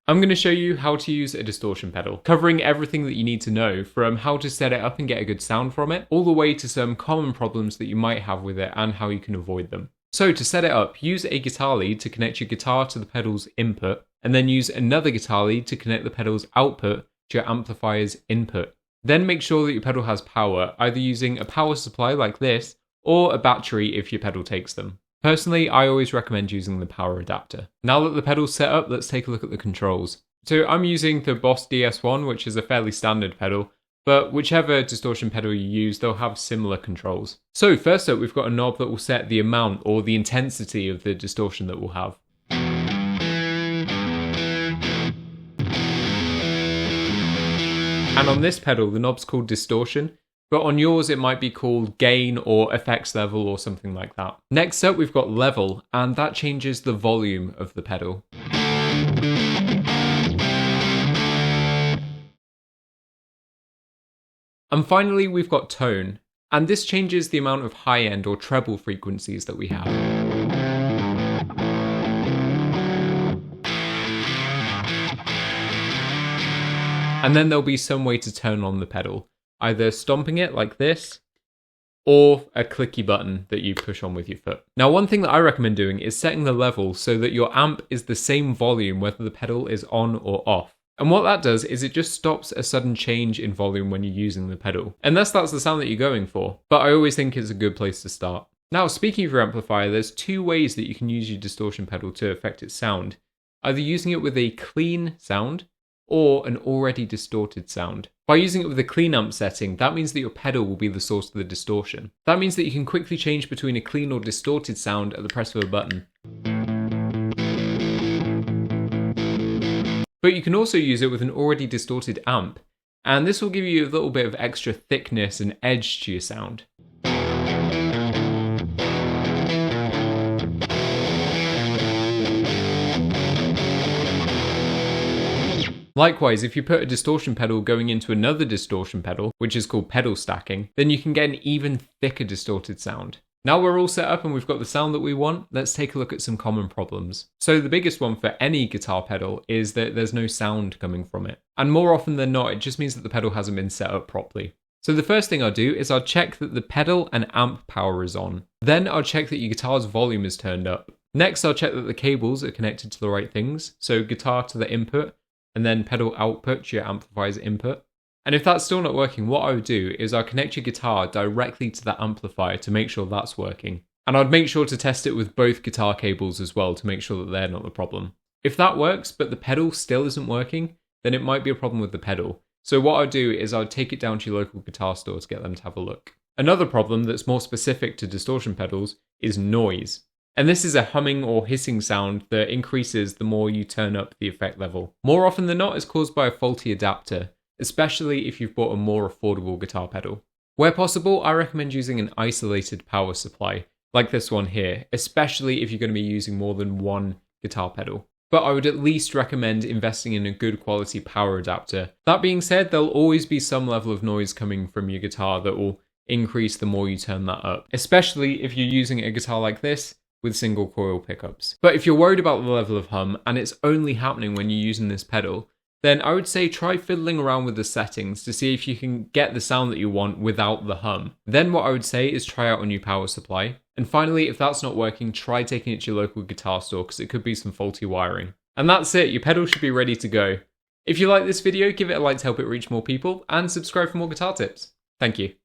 I'm going to show you how to use a distortion pedal, covering everything that you need to know from how to set it up and get a good sound from it, all the way to some common problems that you might have with it and how you can avoid them. So to set it up, use a guitar lead to connect your guitar to the pedal's input, and then use another guitar lead to connect the pedal's output to your amplifier's input. Then make sure that your pedal has power, either using a power supply like this, or a battery if your pedal takes them. Personally, I always recommend using the power adapter. Now that the pedal's set up, let's take a look at the controls. So I'm using the Boss DS1, which is a fairly standard pedal, but whichever distortion pedal you use, they'll have similar controls. So first up, we've got a knob that will set the amount or the intensity of the distortion that we'll have. And on this pedal, the knob's called Distortion, but on yours it might be called Gain or Effects Level or something like that. Next up, we've got Level, and that changes the volume of the pedal. And finally, we've got Tone, and this changes the amount of high-end or treble frequencies that we have. And then there'll be some way to turn on the pedal, either stomping it like this, or a clicky button that you push on with your foot. Now, one thing that I recommend doing is setting the level so that your amp is the same volume whether the pedal is on or off. And what that does is it just stops a sudden change in volume when you're using the pedal, unless that's the sound that you're going for. But I always think it's a good place to start. Now, speaking of your amplifier, there's two ways that you can use your distortion pedal to affect its sound. Either using it with a clean sound, or an already distorted sound. By using it with a clean amp setting, that means that your pedal will be the source of the distortion. That means that you can quickly change between a clean or distorted sound at the press of a button. But you can also use it with an already distorted amp, and this will give you a little bit of extra thickness and edge to your sound. Likewise, if you put a distortion pedal going into another distortion pedal, which is called pedal stacking, then you can get an even thicker distorted sound. Now we're all set up and we've got the sound that we want, let's take a look at some common problems. So the biggest one for any guitar pedal is that there's no sound coming from it. And more often than not, it just means that the pedal hasn't been set up properly. So the first thing I'll do is I'll check that the pedal and amp power is on. Then I'll check that your guitar's volume is turned up. Next, I'll check that the cables are connected to the right things. So guitar to the input, and then pedal output to your amplifier's input. And if that's still not working, what I would do is I'll connect your guitar directly to that amplifier to make sure that's working. And I'd make sure to test it with both guitar cables as well to make sure that they're not the problem. If that works, but the pedal still isn't working, then it might be a problem with the pedal. So what I'd do is I'd take it down to your local guitar store to get them to have a look. Another problem that's more specific to distortion pedals is noise. And this is a humming or hissing sound that increases the more you turn up the effect level. More often than not, it's caused by a faulty adapter, especially if you've bought a more affordable guitar pedal. Where possible, I recommend using an isolated power supply, like this one here, especially if you're going to be using more than one guitar pedal. But I would at least recommend investing in a good quality power adapter. That being said, there'll always be some level of noise coming from your guitar that will increase the more you turn that up, especially if you're using a guitar like this with single coil pickups. But if you're worried about the level of hum and it's only happening when you're using this pedal, then I would say try fiddling around with the settings to see if you can get the sound that you want without the hum. Then what I would say is try out a new power supply. And finally, if that's not working, try taking it to your local guitar store because it could be some faulty wiring. And that's it, your pedal should be ready to go. If you like this video, give it a like to help it reach more people and subscribe for more guitar tips. Thank you.